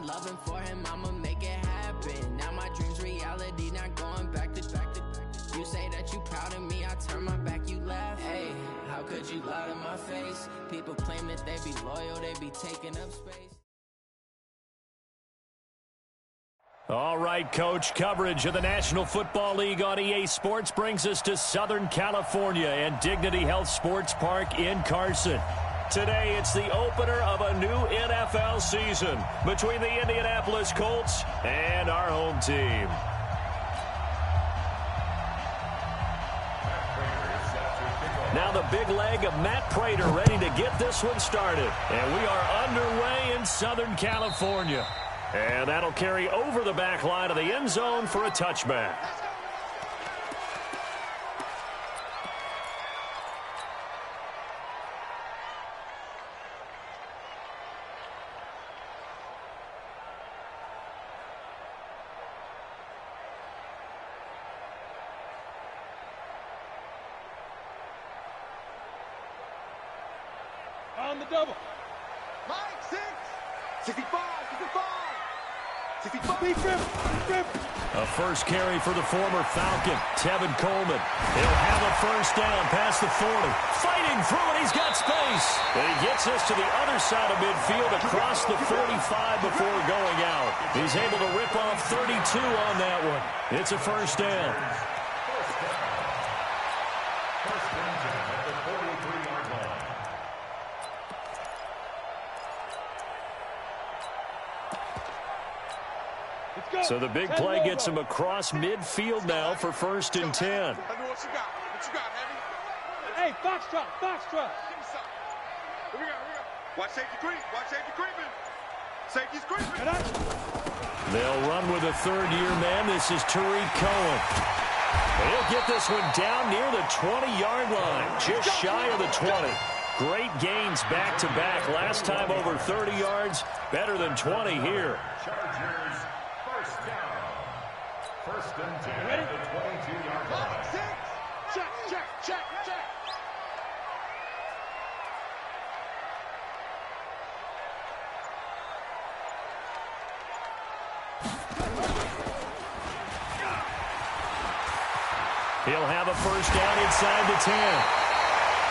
loving for him, I'ma make it happen. Now my dream's reality, not going back to. You say that you proud of me, I turn my back, you laugh. Hey, how could you lie to my face? People claim that they be loyal, they be taking up space. All right, Coach, coverage of the National Football League on EA Sports brings us to Southern California and Dignity Health Sports Park in Carson. Today, it's the opener of a new NFL season between the Indianapolis Colts and our home team. Now the big leg of Matt Prater ready to get this one started. And we are underway in Southern California. And that'll carry over the back line of the end zone for a touchback. On the double. 65. A first carry for the former Falcon, Tevin Coleman. He'll have a first down past the 40. Fighting through it, he's got space. And he gets us to the other side of midfield across the 45 before going out. He's able to rip off 32 on that one. It's a first down. So the big play gets him across midfield now for 1st and 10. What you got, Heavy? Hey, Foxtrot. Here we go. Watch safety creeping. Safety's creeping. They'll run with a third-year man. This is Tariq Cohen. And he'll get this one down near the 20-yard line, just shy of the 20. Great gains back-to-back. Last time over 30 yards, better than 20 here. Chargers, first down. 1st and 10 Ready? at the 22-yard line. Check. He'll have a first down inside the 10.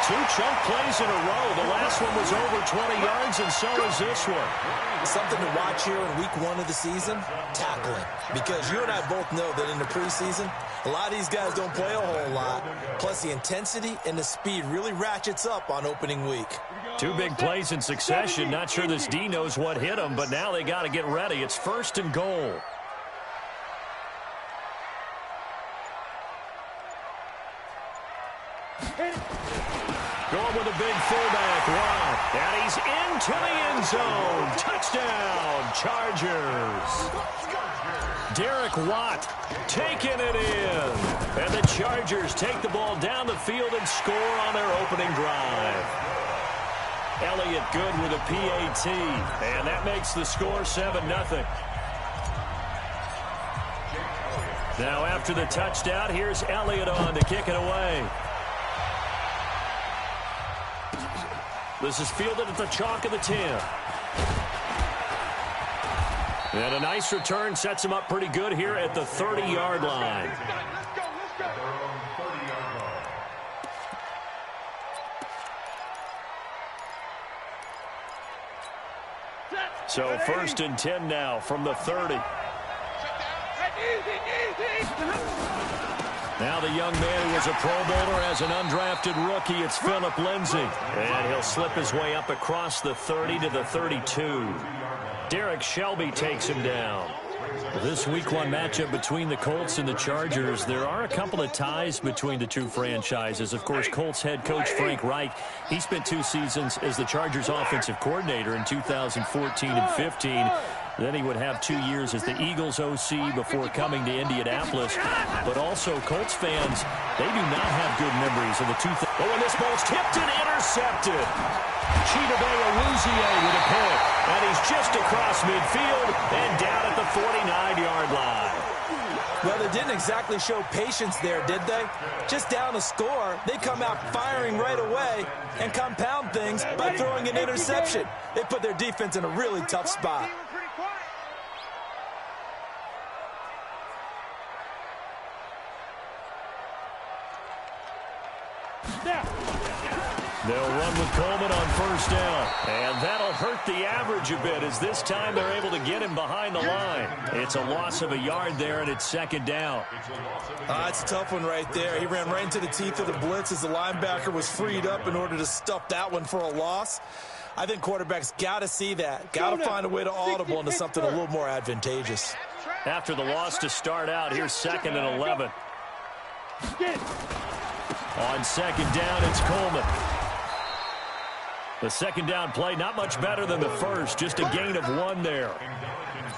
2 chunk plays in a row. The last one was over 20 yards, and so is this one. Something to watch here in week 1 of the season, tackling. Because you and I both know that in the preseason, a lot of these guys don't play a whole lot. Plus, the intensity and the speed really ratchets up on opening week. 2 big plays in succession. Not sure this D knows what hit him, but now they got to get ready. It's 1st and goal. Going with a big fullback run. And he's into the end zone. Touchdown, Chargers. Derek Watt taking it in. And the Chargers take the ball down the field and score on their opening drive. Elliott good with a PAT. And that makes the score 7-0. Now after the touchdown, here's Elliott on to kick it away. This is fielded at the chalk of the 10. And a nice return sets him up pretty good here at the 30-yard line. Let's go. So 1st and 10 now from the 30. Now the young man who was a Pro Bowler as an undrafted rookie, it's Phillip Lindsay. And he'll slip his way up across the 30 to the 32. Derek Shelby takes him down. This Week 1 matchup between the Colts and the Chargers, there are a couple of ties between the two franchises. Of course, Colts head coach Frank Reich, he spent 2 seasons as the Chargers offensive coordinator in 2014 and 15. Then he would have 2 years as the Eagles OC before coming to Indianapolis. But also, Colts fans, they do not have good memories of the Oh, and this ball's tipped and intercepted. Chidobe Awuzie with a pick. And he's just across midfield and down at the 49-yard line. Well, they didn't exactly show patience there, did they? Just down a score, they come out firing right away and compound things by throwing an interception. They put their defense in a really tough spot. They'll run with Coleman on first down. And that'll hurt the average a bit as this time they're able to get him behind the line. It's a loss of a yard there, and it's second down. It's a tough one right there. He ran right into the teeth of the blitz as the linebacker was freed up in order to stuff that one for a loss. I think quarterbacks got to see that. Got to find a way to audible into something a little more advantageous. After the loss to start out, here's 2nd and 11. On second down, it's Coleman. The second down play, not much better than the first, just a gain of 1 there.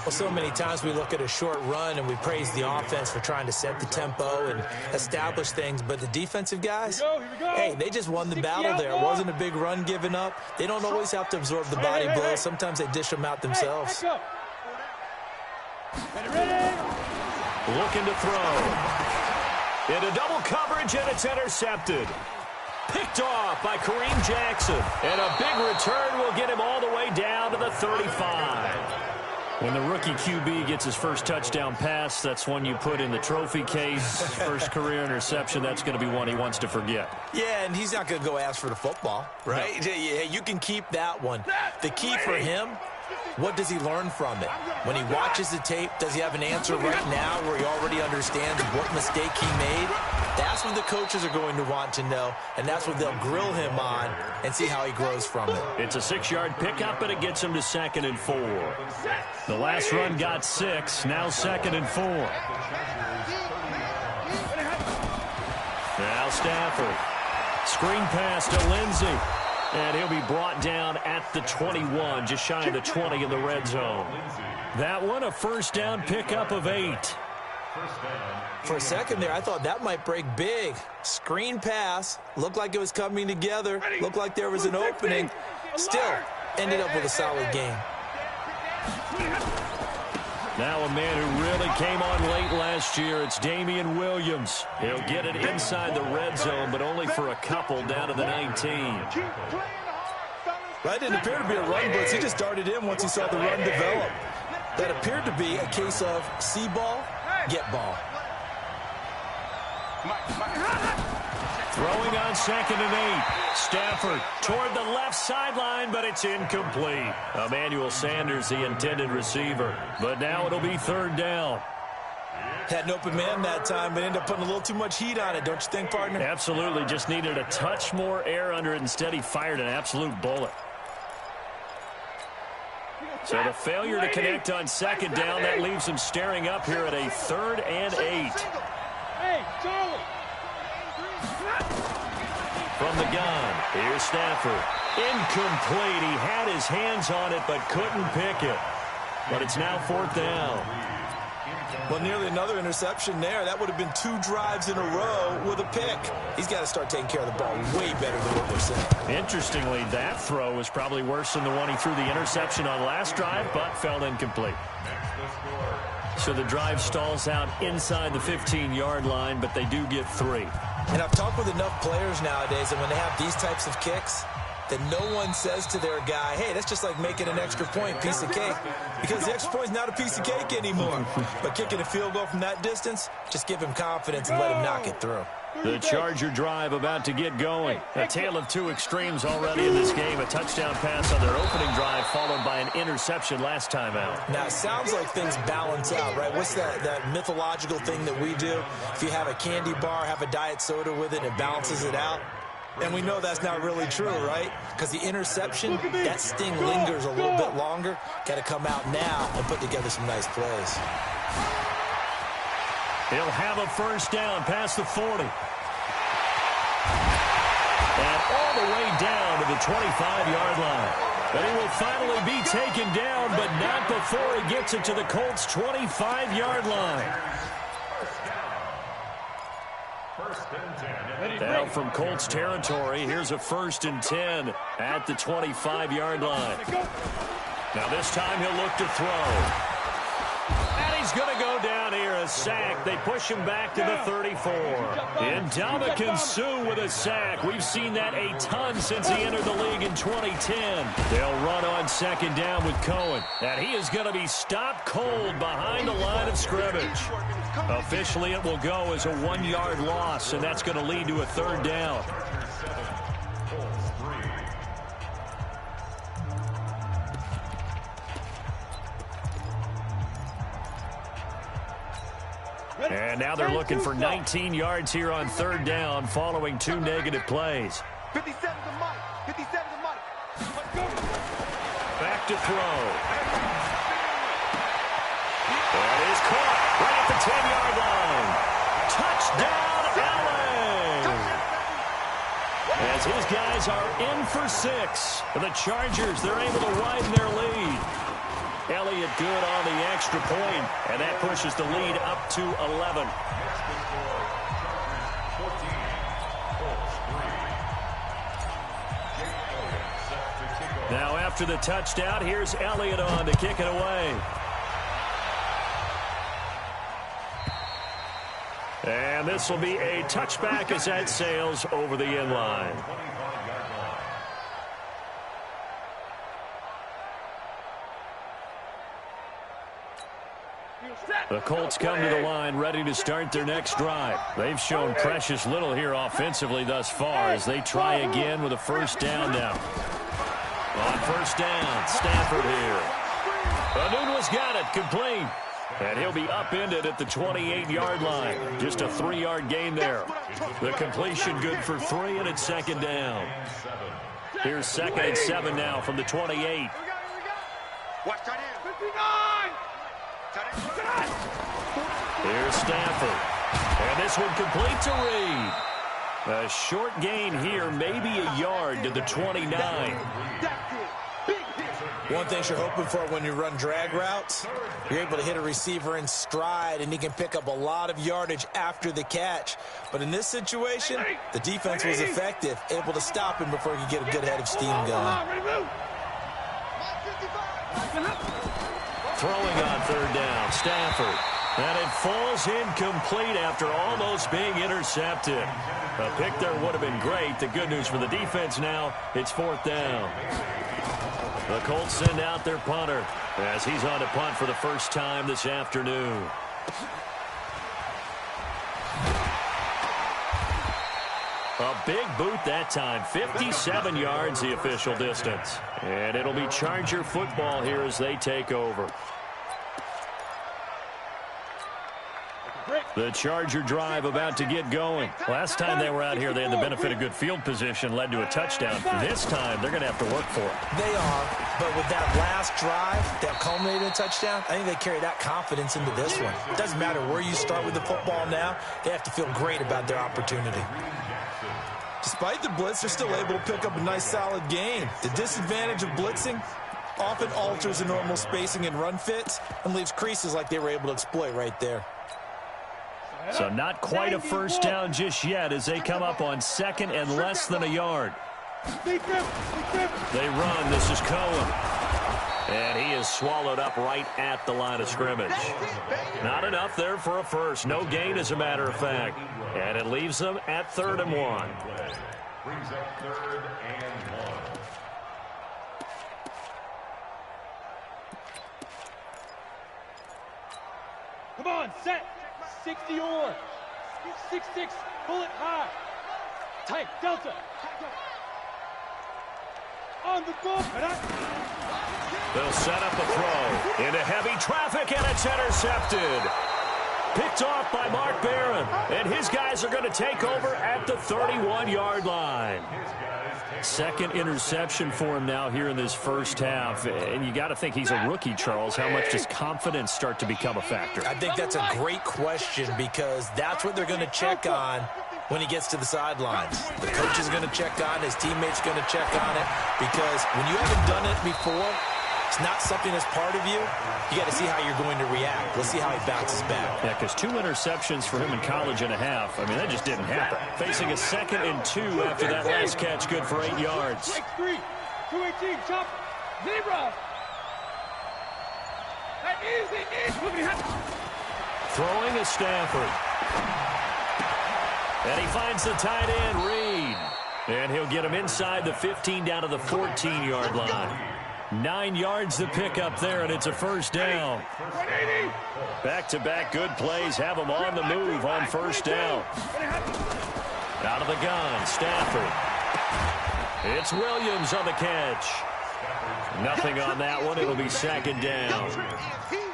Well, so many times we look at a short run and we praise the offense for trying to set the tempo and establish things, but the defensive guys, hey, they just won the battle there. It wasn't a big run given up. They don't always have to absorb the body blows. Sometimes they dish them out themselves. Looking to throw. Into double coverage, and it's intercepted. Picked off by Kareem Jackson. And a big return will get him all the way down to the 35. When the rookie QB gets his first touchdown pass, that's one you put in the trophy case. First career interception, that's going to be one he wants to forget. Yeah, and he's not going to go ask for the football, right? No. Yeah, you can keep that one. The key for him, what does he learn from it? When he watches the tape, does he have an answer right now where he already understands what mistake he made? That's what the coaches are going to want to know, and that's what they'll grill him on and see how he grows from it. It's a 6-yard pickup, and it gets him to 2nd and 4. The last run got 6, now 2nd and 4. Now Stafford. Screen pass to Lindsey. And he'll be brought down at the 21, just shy of the 20 in the red zone. That one, a first down pickup of 8. For a second there, I thought that might break big. Screen pass, looked like it was coming together, looked like there was an opening. Still, ended up with a solid game. Now a man who really came on late last year, it's Damian Williams. He'll get it inside the red zone, but only for a couple down to the 19. That didn't appear to be a run blitz. He just darted in once he saw the run develop. That appeared to be a case of see ball, get ball. Throwing on 2nd and 8. Stafford toward the left sideline, but it's incomplete. Emmanuel Sanders, the intended receiver. But now it'll be 3rd down. Had an open man that time, but ended up putting a little too much heat on it, don't you think, partner? Absolutely. Just needed a touch more air under it. Instead, he fired an absolute bullet. So the failure to connect on 2nd down, that leaves him staring up here at a 3rd and 8. Hey, Charlie! From the gun, here's Stafford. Incomplete. He had his hands on it, but couldn't pick it. But it's now 4th down. Well, nearly another interception there. That would have been 2 drives in a row with a pick. He's got to start taking care of the ball way better than what we're saying. Interestingly, that throw was probably worse than the one he threw the interception on last drive, but fell incomplete. So the drive stalls out inside the 15-yard line, but they do get 3. And I've talked with enough players nowadays, and when they have these types of kicks, that no one says to their guy, hey, that's just like making an extra point, piece of cake. Because the extra point is not a piece of cake anymore. But kicking a field goal from that distance, just give him confidence and let him knock it through. The Charger drive about to get going. A tale of 2 extremes already in this game. A touchdown pass on their opening drive, followed by an interception last time out. Now, it sounds like things balance out, right? What's that mythological thing that we do? If you have a candy bar, have a diet soda with it, it balances it out. And we know that's not really true, right? Because the interception, that sting lingers a little bit longer. Got to come out now and put together some nice plays. He'll have a first down past the 40. And all the way down to the 25-yard line. But he will finally be taken down, but not before he gets it to the Colts' 25-yard line. Now from Colts territory, here's a 1st and 10 at the 25-yard line. Now this time he'll look to throw. And he's going to go down here, a sack. They push him back to the 34. And Ndamukong Suh with a sack. We've seen that a ton since he entered the league in 2010. They'll run on 2nd down with Cohen. And he is going to be stopped cold behind the line of scrimmage. Officially, it will go as a 1-yard loss, and that's going to lead to a 3rd down. And now they're looking for 19 yards here on third down following 2 negative plays. 57 to Mike. 57 to Mike. Let's go. Back to throw. That is caught right at the 10-yard line. Touchdown, Allen! As his guys are in for 6. The Chargers, they're able to widen their lead. Elliott good on the extra point, and that pushes the lead up to 11. Now after the touchdown, here's Elliott on to kick it away. And this will be a touchback as that sails over the end line. The Colts come to the line ready to start their next drive. They've shown precious little here offensively thus far as they try again with a first down now. On first down, Stafford here. Anunu's got it, complete. And he'll be upended at the 28-yard line. Just a 3-yard gain there. The completion good for 3, and it's second down. Here's 2nd and 7 now from the 28. Watch tight end. 59! Here's Stafford. And this one complete to Reed. A short gain here, maybe a yard to the 29. One thing you're hoping for when you run drag routes, you're able to hit a receiver in stride, and he can pick up a lot of yardage after the catch. But in this situation, the defense was effective, able to stop him before he could get a good head of steam going. Throwing on third down, Stafford. And it falls incomplete after almost being intercepted. A pick there would have been great. The good news for the defense now, it's 4th down. The Colts send out their punter as he's on to punt for the first time this afternoon. A big boot that time, 57 yards the official distance. And it'll be Charger football here as they take over. The Charger drive about to get going. Last time they were out here, they had the benefit of good field position, led to a touchdown. This time, they're going to have to work for it. They are, but with that last drive that culminated in a touchdown, I think they carry that confidence into this one. It doesn't matter where you start with the football now. They have to feel great about their opportunity. Despite the blitz, they're still able to pick up a nice, solid gain. The disadvantage of blitzing often alters the normal spacing and run fits and leaves creases like they were able to exploit right there. So not quite a first down just yet as they come up on 2nd and less than a yard. They run. This is Cohen. And he is swallowed up right at the line of scrimmage. Not enough there for a first. No gain, as a matter of fact. And it leaves them at 3rd and 1. Brings up 3rd and 1. Come on, set. 60 or 6-6, pull it high. Tight, delta. On the ball. They'll set up the throw into heavy traffic, and it's intercepted. Picked off by Mark Barron, and his guys are going to take over at the 31-yard line. 2nd interception for him now here in this first half. And you got to think he's a rookie, Charles. How much does confidence start to become a factor? I think that's a great question because that's what they're going to check on when he gets to the sidelines. The coach is going to check on it. His teammates going to check on it because when you haven't done it before, it's not something that's part of you. You got to see how you're going to react. Let's see how he bounces back. Yeah, because 2 interceptions for him in college and a half. I mean, that just didn't happen. Facing a 2nd and 2 after that last catch, good for 8 yards. 3, 218, chop, zebra. Easy. Throwing is Stafford. And he finds the tight end, Reed. And he'll get him inside the 15 down to the 14-yard line. 9 yards to pick up there, and it's a first down. Back-to-back good plays have him on the move on first down. Out of the gun, Stafford. It's Williams on the catch. Nothing on that one. It'll be 2nd down.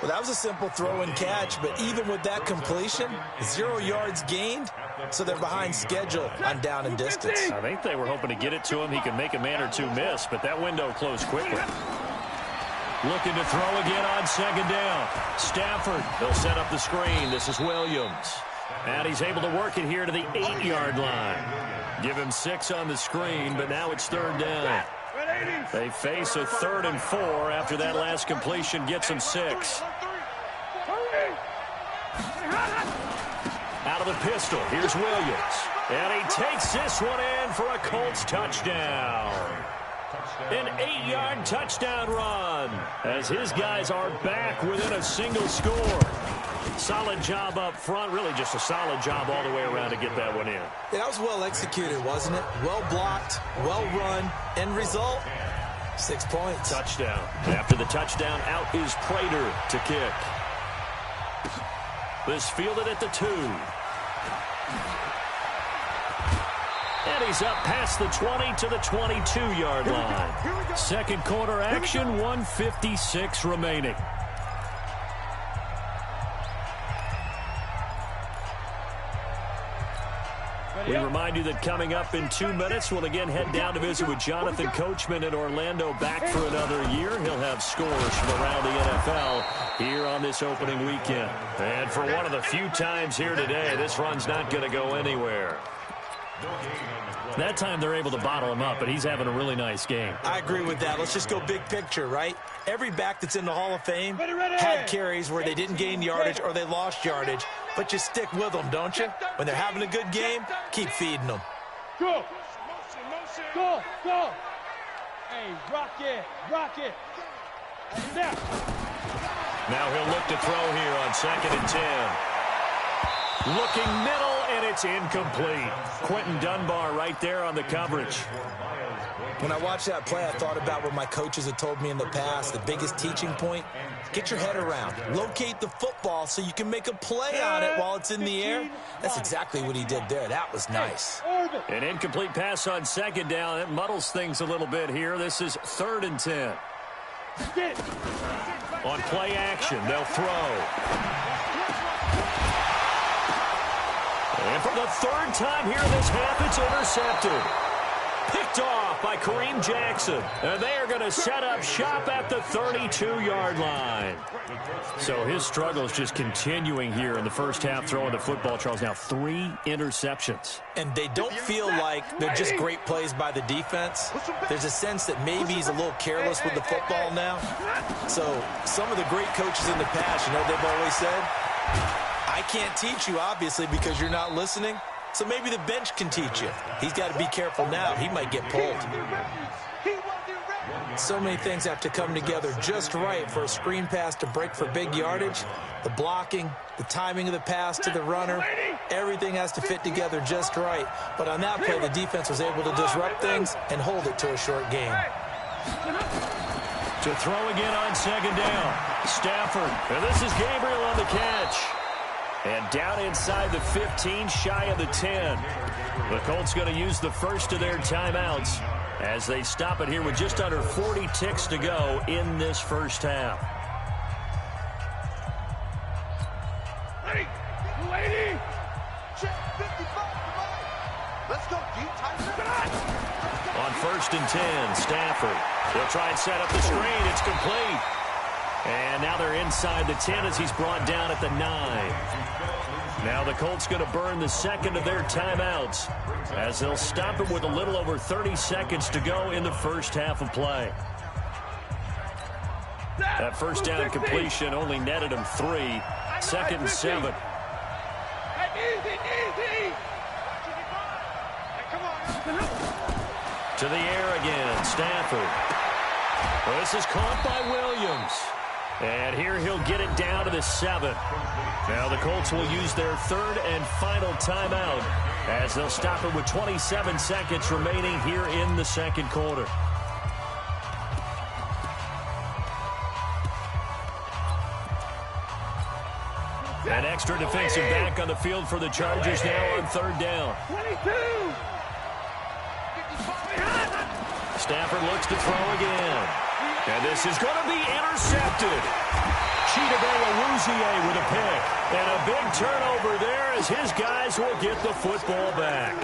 Well, that was a simple throw and catch, but even with that completion, 0 yards gained, so they're behind schedule on down and distance. I think they were hoping to get it to him. He could make a man or two miss, but that window closed quickly. Looking to throw again on second down. Stafford, they'll set up the screen. This is Williams. And he's able to work it here to the 8-yard line. Give him 6 on the screen, but now it's third down. They face a 3rd and 4 after that last completion gets them 6. Out of the pistol, here's Williams. And he takes this one in for a Colts touchdown. An 8-yard touchdown run as his guys are back within a single score. Solid job up front, really just a solid job all the way around to get that one in. Yeah, that was well executed, wasn't it? Well blocked, well run. End result, 6 points. Touchdown. After the touchdown, out is Prater to kick. This fielded at the 2. And he's up past the 20 to the 22-yard line. Second quarter action, 1:56 remaining. We remind you that coming up in 2 minutes, we'll again head down to visit with Jonathan Coachman in Orlando, back for another year. He'll have scores from around the NFL here on this opening weekend. And for one of the few times here today, this run's not going to go anywhere. That time they're able to bottle him up, but he's having a really nice game. I agree with that. Let's just go big picture, right? Every back that's in the Hall of Fame had carries where they didn't gain yardage or they lost yardage, but you stick with them, don't you? When they're having a good game, keep feeding them. Go! Go! Go! Hey, rock it! Rock it! Now he'll look to throw here on 2nd and 10. Looking middle, and it's incomplete. Quentin Dunbar right there on the coverage. When I watched that play, I thought about what my coaches had told me in the past. The biggest teaching point, get your head around. Locate the football so you can make a play on it while it's in the air. That's exactly what he did there. That was nice. An incomplete pass on 2nd down. It muddles things a little bit here. This is 3rd and 10. On play action, they'll throw. And for the 3rd time here in this half, it's intercepted. Picked off by Kareem Jackson. And they are going to set up shop at the 32-yard line. So his struggle is just continuing here in the first half, throwing the football, Charles. Now 3 interceptions. And they don't feel like they're just great plays by the defense. There's a sense that maybe he's a little careless with the football now. So some of the great coaches in the past, you know what they've always said? I can't teach you, obviously, because you're not listening. So maybe the bench can teach you. He's got to be careful now. He might get pulled. So many things have to come together just right for a screen pass to break for big yardage. The blocking, the timing of the pass to the runner, everything has to fit together just right. But on that play, the defense was able to disrupt things and hold it to a short game. To throw again on 2nd down. Stafford. And this is Gabriel on the catch. And down inside the 15, shy of the 10. The Colts going to use the first of their timeouts as they stop it here with just under 40 ticks to go in this first half. Lady! Check 55. Let's go, deep tight. On 1st and 10, Stafford. They'll try and set up the screen. It's complete. And now they're inside the 10 as he's brought down at the 9. Now the Colts going to burn the second of their timeouts as they'll stop it with a little over 30 seconds to go in the first half of play. That first down completion only netted him 3. 2nd and 7. To the air again, Stafford. Well, this is caught by Williams. And here he'll get it down to the 7. Now the Colts will use their 3rd and final timeout as they'll stop it with 27 seconds remaining here in the second quarter. An extra defensive back on the field for the Chargers now on 3rd down. 22! Stafford looks to throw again. And this is going to be intercepted. Cheetah Bay Awuzie with a pick. And a big turnover there as his guys will get the football back.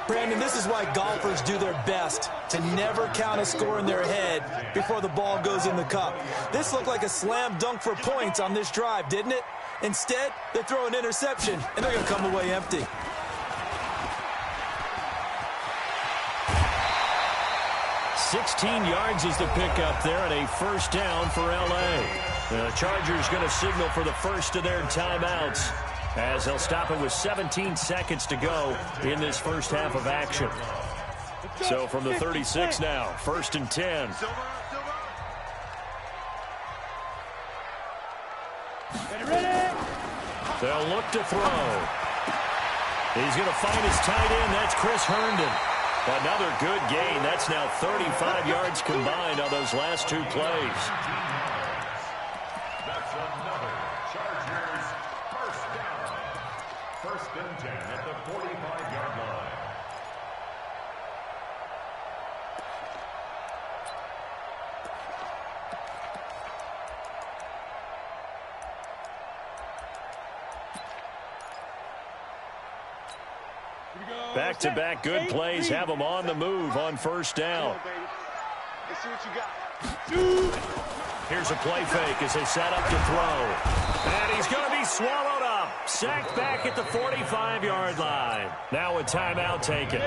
Brandon, this is why golfers do their best to never count a score in their head before the ball goes in the cup. This looked like a slam dunk for points on this drive, didn't it? Instead, they throw an interception, and they're going to come away empty. yards is the pickup there, and a first down for L.A. The Chargers going to signal for the first of their timeouts, as they'll stop it with 17 seconds to go in this first half of action. So from the 36 now, 1st and 10. They'll look to throw. He's going to find his tight end. That's Chris Herndon. Another good gain. That's now 35 yards combined on those last two plays. That's another Chargers first down. 1st and 10 at the 45-yard line. Back-to-back good plays have them on the move on first down. Let's see what you got. Here's a play fake as they set up to throw. And he's going to be swallowed up. Sacked back at the 45-yard line. Now a timeout taken.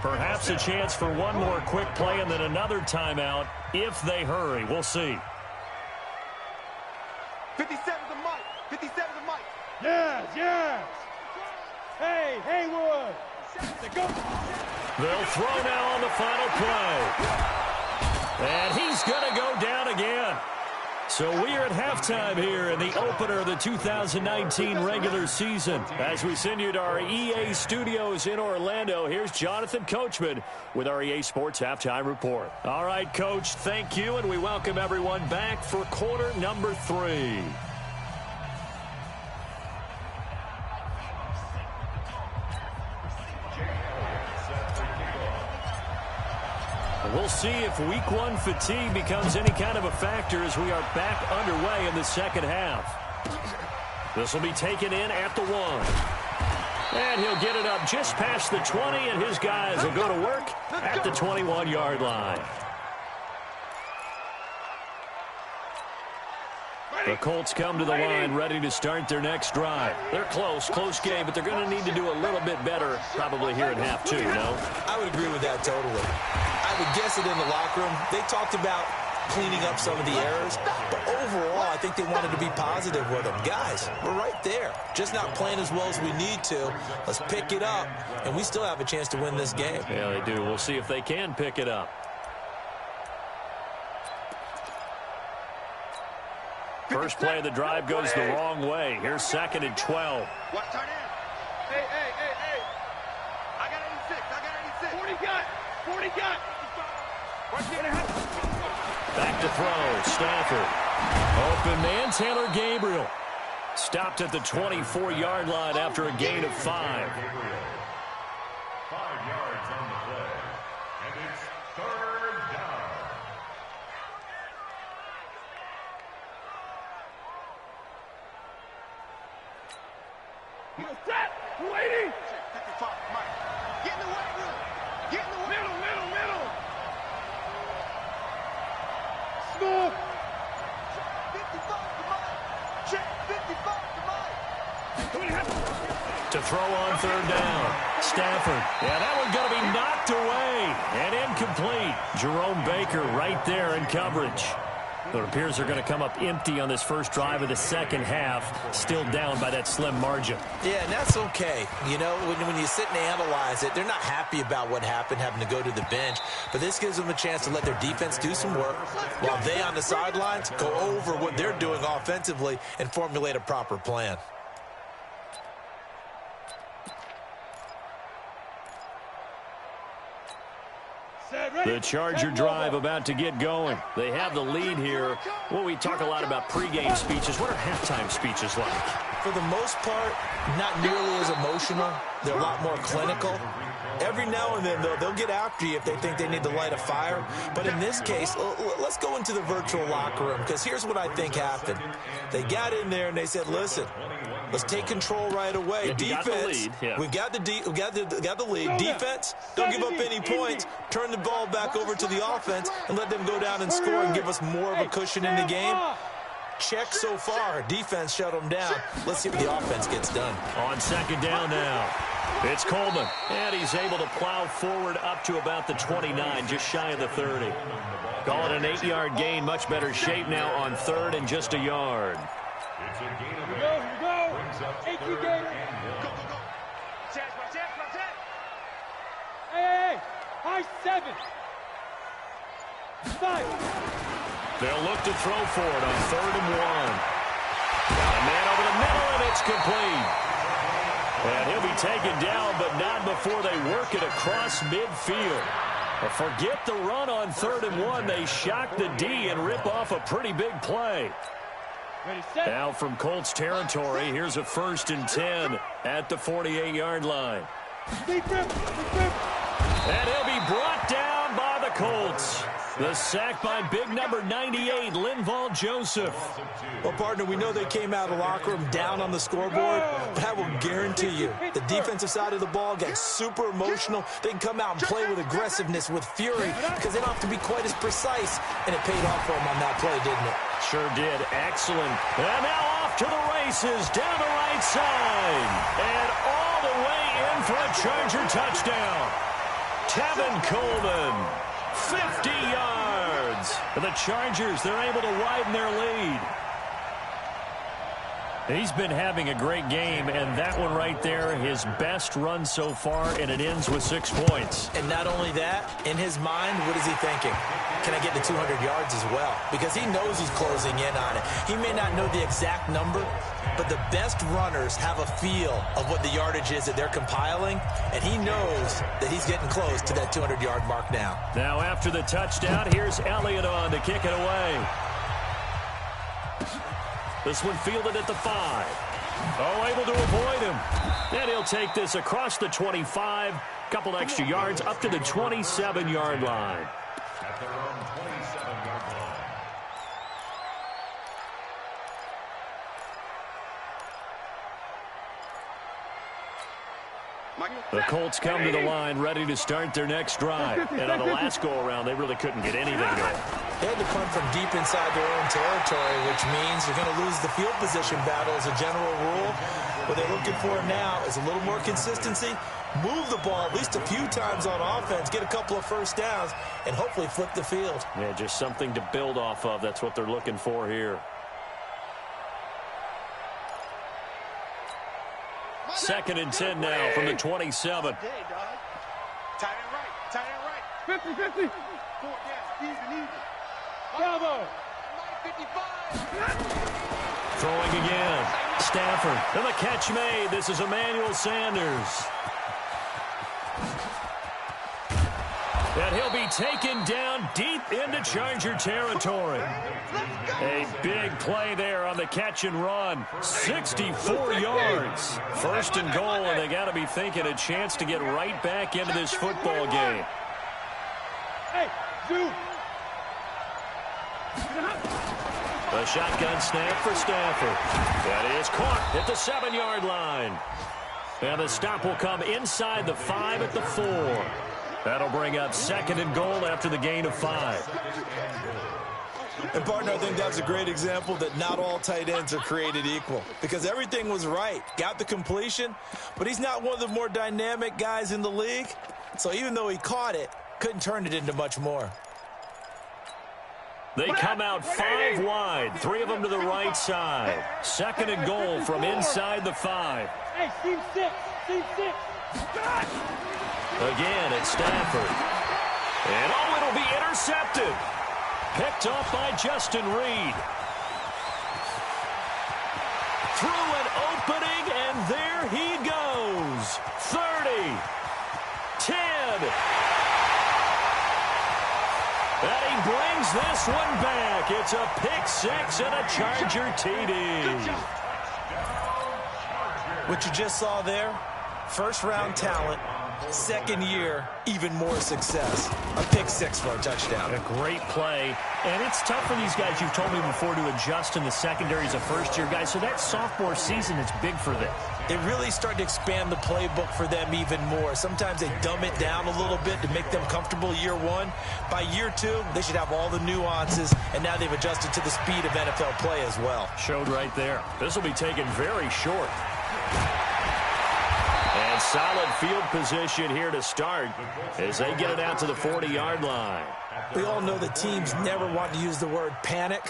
Perhaps a chance for one more quick play and then another timeout if they hurry. We'll see. 57 to Mike. 57 to Mike. Yes, yes. Hey, Haywood. They'll throw now on the final play. And he's going to go down again. So we are at halftime here in the opener of the 2019 regular season. As we send you to our EA studios in Orlando, here's Jonathan Coachman with our EA Sports Halftime Report. All right, Coach, thank you, and we welcome everyone back for quarter number 3. We'll see if week 1 fatigue becomes any kind of a factor as we are back underway in the second half. This will be taken in at the 1. And he'll get it up just past the 20, and his guys will go to work at the 21-yard line. The Colts come to the line ready to start their next drive. They're close game, but they're going to need to do a little bit better probably here in half 2, no? I would agree with that totally. I would guess it in the locker room. They talked about cleaning up some of the errors, but overall, I think they wanted to be positive with them. Guys, we're right there. Just not playing as well as we need to. Let's pick it up, and we still have a chance to win this game. Yeah, they do. We'll see if they can pick it up. First play of the drive goes the wrong way. Here's 2nd and 12. Watch tight end. Hey. I got 86. 40 got. Back to throw. Stafford. Open man, Taylor Gabriel. Stopped at the 24-yard line after a gain of 5. 5 yards on the play. And it's 3rd down. Set. Waiting. 55, Mike. Get in the weight room. Get in the weight room. Middle. Smooth. 55 to Mike. Check 55 to Mike. To throw on 3rd down. Stafford. Yeah, that one's going to be knocked away and incomplete. Jerome Baker right there in coverage. It appears they're going to come up empty on this first drive of the second half, still down by that slim margin. Yeah, and that's okay. You know, when you sit and analyze it, they're not happy about what happened, having to go to the bench. But this gives them a chance to let their defense do some work while they on the sidelines go over what they're doing offensively and formulate a proper plan. The Charger drive about to get going. They have the lead here. Well, we talk a lot about pregame speeches. What are halftime speeches like? For the most part, not nearly as emotional. They're a lot more clinical. Every now and then, though, they'll get after you if they think they need to light a fire. But in this case, let's go into the virtual locker room, because here's what I think happened. They got in there and they said, listen, let's take control right away. Defense, we've got the lead. Defense, don't give up any points. Turn the ball back over to the offense and let them go down and score and give us more of a cushion in the game. Check so far. Defense shut them down. Let's see what the offense gets done. On second down now, it's Coleman. And he's able to plow forward up to about the 29, just shy of the 30. Call it an 8-yard gain. Much better shape now on third and just a yard. It's a gain of 8. Here we go. Brings up 8 third gainer. and Go, go, go. Chance, my chance, my chance. Hey. High 7. 5. They'll look to throw for it on third and 1. Got a man over the middle, and it's complete. And he'll be taken down, but not before they work it across midfield. Forget the run on third and 1. They shock the D and rip off a pretty big play. Ready, set. Now from Colts territory, here's a 1st and 10 at the 48-yard line. Deep rip. And he'll be brought down by the Colts. The sack by big number 98, Linval Joseph. Well, partner, we know they came out of the locker room down on the scoreboard, but I will guarantee you the defensive side of the ball got super emotional. They can come out and play with aggressiveness, with fury, because they don't have to be quite as precise, and it paid off for them on that play, didn't it? Sure did. Excellent. And now off to the races, down the right side, and all the way in for a Charger touchdown. Tevin Coleman. 50 yards. For the Chargers, they're able to widen their lead. He's been having a great game, and that one right there, his best run so far, and it ends with 6 points. And not only that, in his mind, what is he thinking? Can I get to 200 yards as well? Because he knows he's closing in on it. He may not know the exact number, but the best runners have a feel of what the yardage is that they're compiling, and he knows that he's getting close to that 200-yard mark now. Now after the touchdown, here's Elliott on to kick it away. This one fielded at the 5. Oh, able to avoid him. And he'll take this across the 25, couple extra yards up to the 27-yard line. at their own 27-yard line. The Colts come to the line ready to start their next drive. And on the last go-around, they really couldn't get anything going. They had to punt from deep inside their own territory, which means you're going to lose the field position battle as a general rule. What they're looking for now is a little more consistency, move the ball at least a few times on offense, get a couple of first downs, and hopefully flip the field. Yeah, just something to build off of. That's what they're looking for here. Second and 10 now from the 27. Tight end right. 50-50. Even. Bravo. 55. Throwing again. Stafford. And the catch made. This is Emmanuel Sanders. And he'll be taken down deep into Charger territory. A big play there on the catch and run. 64 yards. First and goal, and they got to be thinking a chance to get right back into this football game. Hey, Zoo. The shotgun snap for Stafford. That is caught at the 7-yard line. And the stop will come inside the 5 at the 4. That'll bring up second and goal after the gain of 5. And, partner, I think that's a great example that not all tight ends are created equal, because everything was right. Got the completion, but he's not one of the more dynamic guys in the league. So even though he caught it, couldn't turn it into much more. They come out 5 wide, 3 of them to the right side. Second and goal from inside the 5. Hey, team 6. Team 6. Again, it's Stafford. And oh, it'll be intercepted. Picked off by Justin Reed. Through an opening, and there he goes. 30. 10. And he brings this one back. It's a pick 6 and a Charger TD. What you just saw there, first-round talent, Second year, even more success. A pick six for a touchdown. A great play. And it's tough for these guys, you've told me before, to adjust in the secondary as a first-year guy. So that sophomore season is big for them. It really started to expand the playbook for them even more. Sometimes they dumb it down a little bit to make them comfortable year one. By year two, they should have all the nuances, and now they've adjusted to the speed of NFL play as well. Showed right there. This will be taken very short. And solid field position here to start as they get it out to the 40-yard line. We all know that teams never want to use the word panic,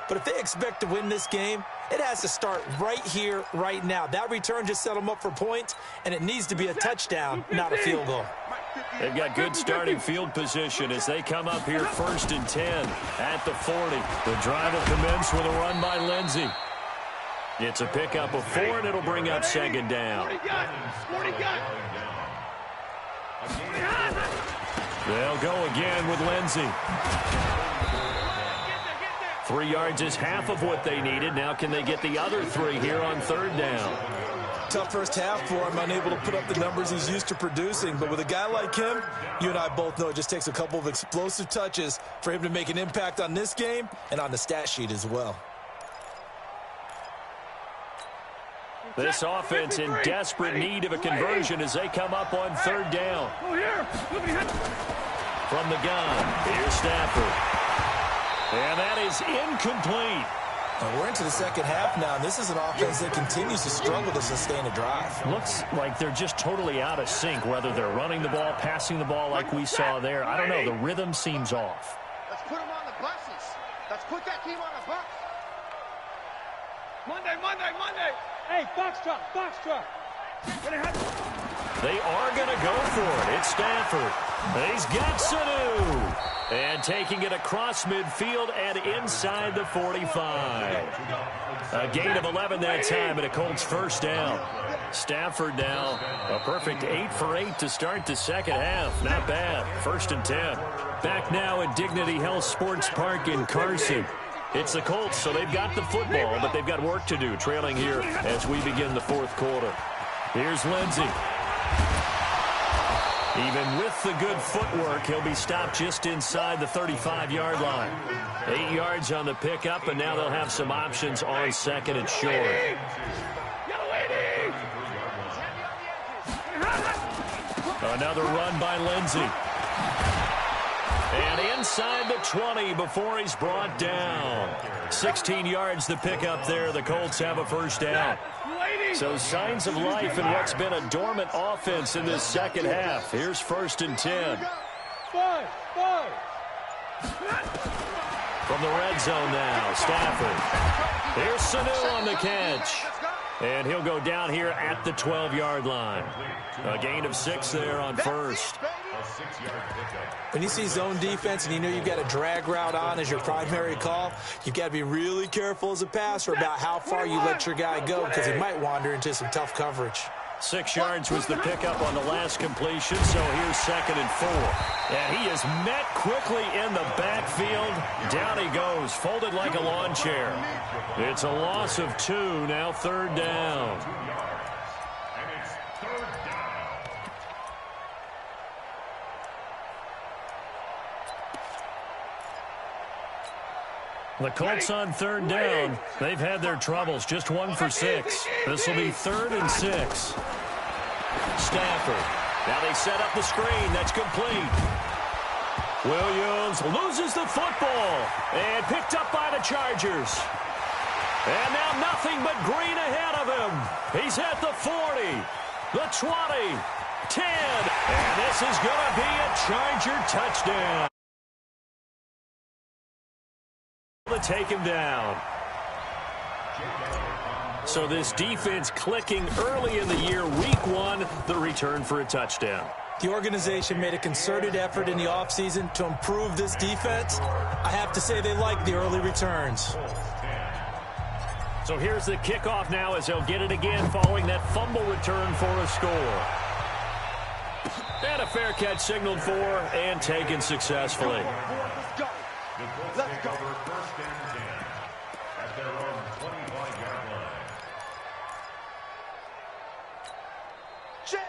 but if they expect to win this game, it has to start right here, right now. That return just set them up for points, and it needs to be a touchdown, not a field goal. They've got good starting field position as they come up here 1st and 10 at the 40. The drive will commence with a run by Lindsey. It's a pickup of 4, and it'll bring up 2nd down. They'll go again with Lindsey. 3 yards is half of what they needed. Now can they get the other 3 here on 3rd down? Tough first half for him, unable to put up the numbers he's used to producing. But with a guy like him, you and I both know it just takes a couple of explosive touches for him to make an impact on this game and on the stat sheet as well. This offense in desperate need of a conversion as they come up on 3rd down. From the gun, here's Stafford. And that is incomplete. And we're into the second half now, and this is an offense that continues to struggle to sustain a drive. Looks like they're just totally out of sync, whether they're running the ball, passing the ball like we saw there. I don't know. The rhythm seems off. Let's put them on the buses. Let's put that team on a bus. Monday. Hey, Foxtrot. They are going to go for it. It's Stafford. He's got Sanu. And taking it across midfield and inside the 45. A gain of 11 that time and a Colts 1st down. Stafford now a perfect 8 for 8 to start the second half. Not bad. 1st and 10. Back now at Dignity Health Sports Park in Carson. It's the Colts, so they've got the football, but they've got work to do, trailing here as we begin the 4th quarter. Here's Lindsey. Even with the good footwork, he'll be stopped just inside the 35-yard line. 8 yards on the pickup, and now they'll have some options on 2nd and short. Another run by Lindsey. And inside the 20 before he's brought down. 16 yards the pickup there. The Colts have a 1st down. So signs of life in what's been a dormant offense in this second half. Here's 1st and 10. From the red zone now, Stafford. Here's Sanu on the catch. And he'll go down here at the 12-yard line. A gain of 6 there on 1st. When you see zone defense and you know you've got a drag route on as your primary call, you've got to be really careful as a passer about how far you let your guy go because he might wander into some tough coverage. 6 yards was the pickup on the last completion, so here's 2nd and 4. And he is met quickly in the backfield. Down he goes, folded like a lawn chair. It's a loss of 2, now 3rd down. The Colts on 3rd down. They've had their troubles. Just 1 for 6. This will be 3rd and 6. Stafford. Now they set up the screen. That's complete. Williams loses the football. And picked up by the Chargers. And now nothing but green ahead of him. He's at the 40, the 20, 10. And this is going to be a Charger touchdown. To take him down. So this defense clicking early in the year, week 1, the return for a touchdown. The organization made a concerted effort in the offseason to improve this defense. I have to say they like the early returns. So here's the kickoff now as they'll get it again following that fumble return for a score. And a fair catch signaled for and taken successfully. Let's go. First and 10 at their own 25-yard line.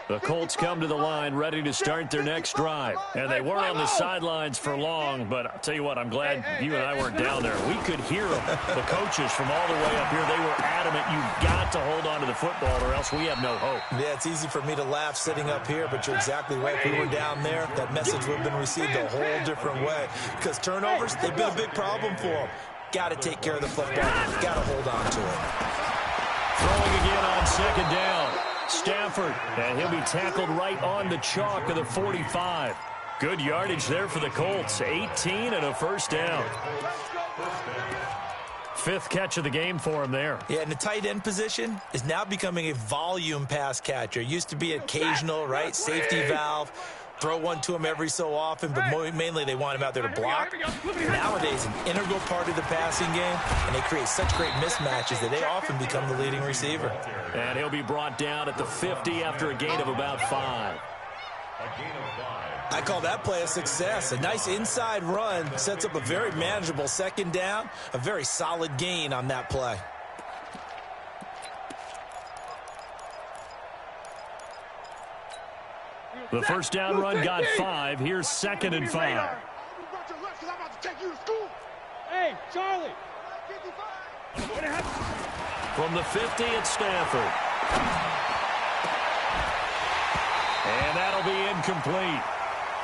The Colts come to the line ready to start their next drive. And they weren't on the sidelines for long, but I'll tell you what, I'm glad you and I weren't down there. We could hear them. The coaches from all the way up here, they were adamant, you've got to hold on to the football or else we have no hope. Yeah, it's easy for me to laugh sitting up here, but you're exactly right. If we were down there, that message would have been received a whole different way. Because turnovers, they've been a big problem for them. Got to take care of the football. Got to hold on to it. Throwing again on second down. Stafford, and he'll be tackled right on the chalk of the 45. Good yardage there for the Colts. 18 and a first down. Fifth catch of the game for him there. Yeah, and the tight end position is now becoming a volume pass catcher. Used to be occasional, right? Safety valve. Throw one to him every so often, but mainly they want him out there to block. Nowadays, an integral part of the passing game, and they create such great mismatches that they often become the leading receiver. And he'll be brought down at the 50 after a gain of about 5. I call that play a success. A nice inside run sets up a very manageable second down, a very solid gain on that play. The first down run got 5. Here's second and 5. Hey, Charlie. From the 50 at Stafford. And that'll be incomplete.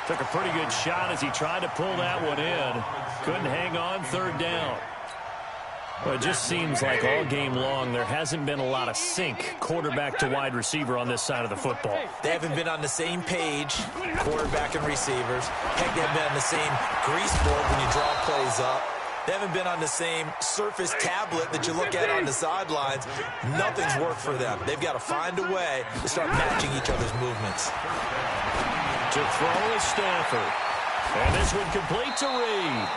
Took a pretty good shot as he tried to pull that one in. Couldn't hang on, third down. Well, it just seems like all game long there hasn't been a lot of sync quarterback to wide receiver on this side of the football. They haven't been on the same page, quarterback and receivers. Heck, they haven't been on the same grease board when you draw plays up. They haven't been on the same surface tablet that you look at on the sidelines. Nothing's worked for them. They've got to find a way to start matching each other's movements. To throw is Stafford. And this one complete to Reed.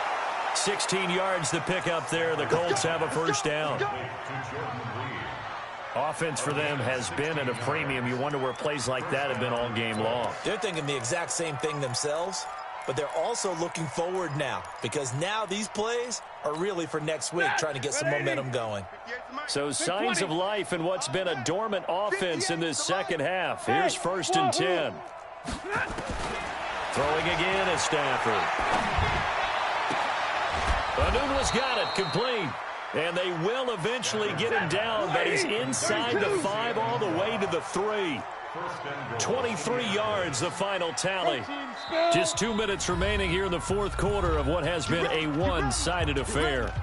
16 yards to pick up there. The Colts have a first down. Offense for them has been at a premium. You wonder where plays like that have been all game long. They're thinking the exact same thing themselves, but they're also looking forward now because now these plays are really for next week, trying to get some momentum going. So signs of life in what's been a dormant offense in this second half. Here's first and 10. Throwing again is Stafford. Anuno's got it, complete. And they will eventually get him down, but he's inside the 5 all the way to the 3. 23 yards, the final tally. Just 2 minutes remaining here in the fourth quarter of what has been a one-sided affair.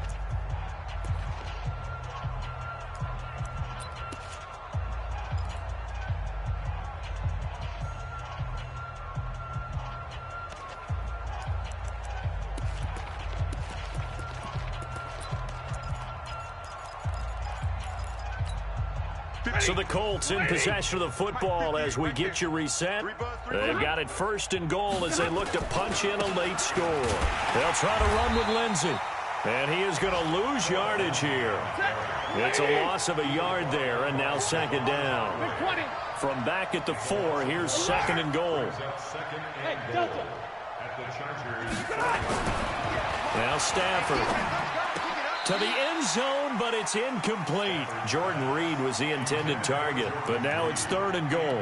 So the Colts in possession of the football as we get you reset. They've got it first and goal as they look to punch in a late score. They'll try to run with Lindsey. And he is going to lose yardage here. It's a loss of a yard there, and now second down. From back at the 4, here's second and goal. Now Stafford. To the end zone, but it's incomplete. Jordan Reed was the intended target, but now it's third and goal.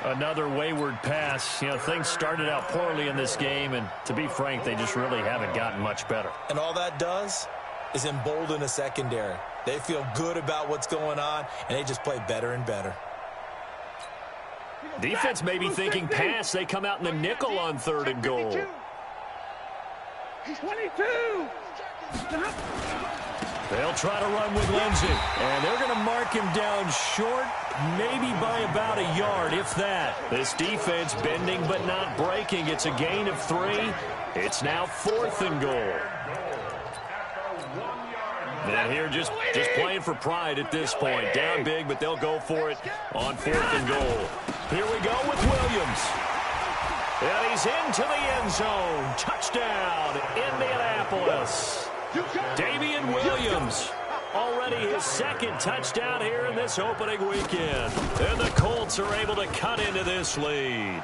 Another wayward pass. You know, things started out poorly in this game, and to be frank, they just really haven't gotten much better. And all that does is embolden a secondary. They feel good about what's going on, and they just play better and better. Defense may be thinking pass. They come out in the nickel on third and goal. 22! They'll try to run with Lindsey, and they're going to mark him down short, maybe by about a yard, if that. This defense bending but not breaking. It's a gain of 3. It's now fourth and goal. And here just playing for pride at this point. Down big, but they'll go for it on fourth and goal. Here we go with Williams. And he's into the end zone. Touchdown, Indianapolis. Damian Williams, already his second touchdown here in this opening weekend. And the Colts are able to cut into this lead.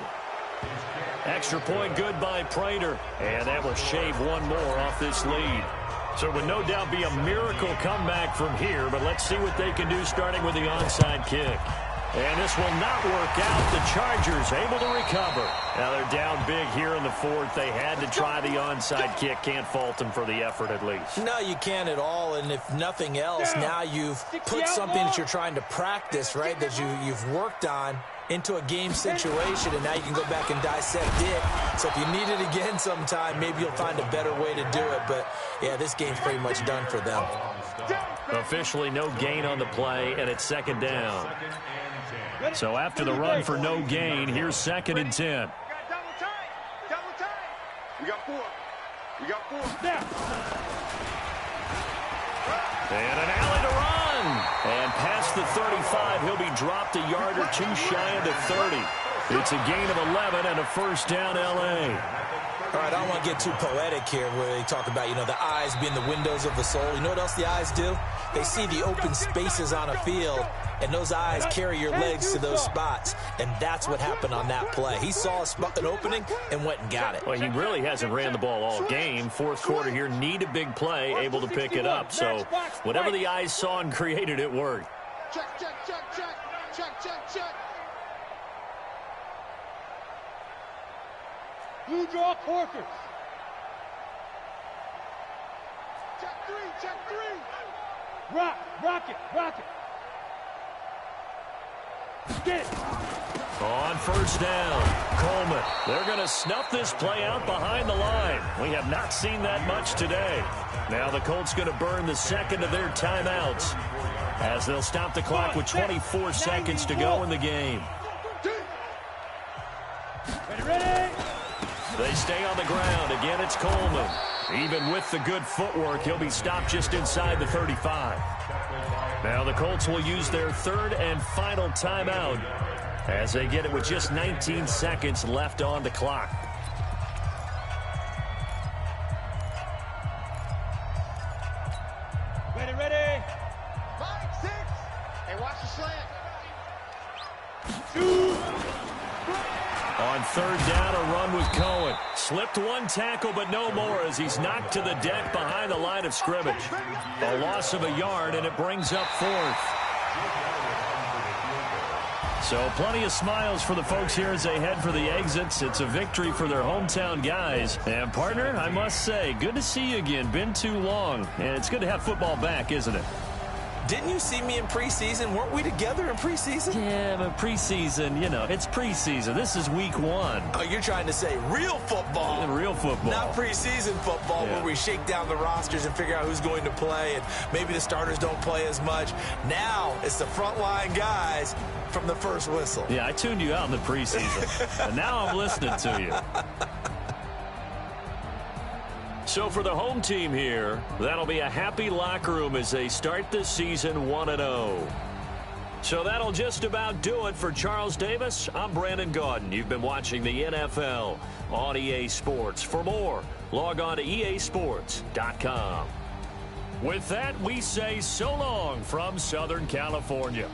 Extra point good by Prater, and that will shave one more off this lead. So it would no doubt be a miracle comeback from here, but let's see what they can do starting with the onside kick. And this will not work out. The Chargers able to recover. Now they're down big here in the fourth. They had to try the onside kick. Can't fault them for the effort at least. No, you can't at all. And if nothing else, now you've put something that you're trying to practice, right, that you've worked on into a game situation, and now you can go back and dissect it. So if you need it again sometime, maybe you'll find a better way to do it. But, yeah, this game's pretty much done for them. Officially no gain on the play, and it's second down. So after the run for no gain, here's 2nd and 10. Double time. We got 4. And an alley to run. And past the 35, he'll be dropped a yard or two shy of the 30. It's a gain of 11 and a first down, L.A. All right, I don't want to get too poetic here where they talk about, the eyes being the windows of the soul. You know what else the eyes do? They see the open spaces on a field, and those eyes carry your legs to those spots, and that's what happened on that play. He saw an opening and went and got it. Well, he really hasn't ran the ball all game. Fourth quarter here, need a big play, able to pick it up. So whatever the eyes saw and created, it worked. Check. Blue draw Corkers. Check 3. Rock it. Get it. On first down, Coleman. They're going to snuff this play out behind the line. We have not seen that much today. Now the Colts going to burn the second of their timeouts as they'll stop the clock with 24 seconds to go in the game. Ready. They stay on the ground. Again, it's Coleman. Even with the good footwork, he'll be stopped just inside the 35. Now the Colts will use their 3rd and final timeout as they get it with just 19 seconds left on the clock. Ready. 5, 6. Hey, watch the slant. 2. On 3rd down, a run with Cohen. Slipped one tackle, but no more as he's knocked to the deck behind the line of scrimmage. A loss of a yard, and it brings up 4th. So plenty of smiles for the folks here as they head for the exits. It's a victory for their hometown guys. And, partner, I must say, good to see you again. Been too long. And it's good to have football back, isn't it? Didn't you see me in preseason? Weren't we together in preseason? Yeah, but preseason, it's preseason. This is week 1. Oh, you're trying to say real football. Real football. Not preseason football where we shake down the rosters and figure out who's going to play, and maybe the starters don't play as much. Now it's the frontline guys from the first whistle. Yeah, I tuned you out in the preseason, and now I'm listening to you. So for the home team here, that'll be a happy locker room as they start the season 1-0. So that'll just about do it for Charles Davis. I'm Brandon Gaudin. You've been watching the NFL on EA Sports. For more, log on to easports.com. With that, we say so long from Southern California.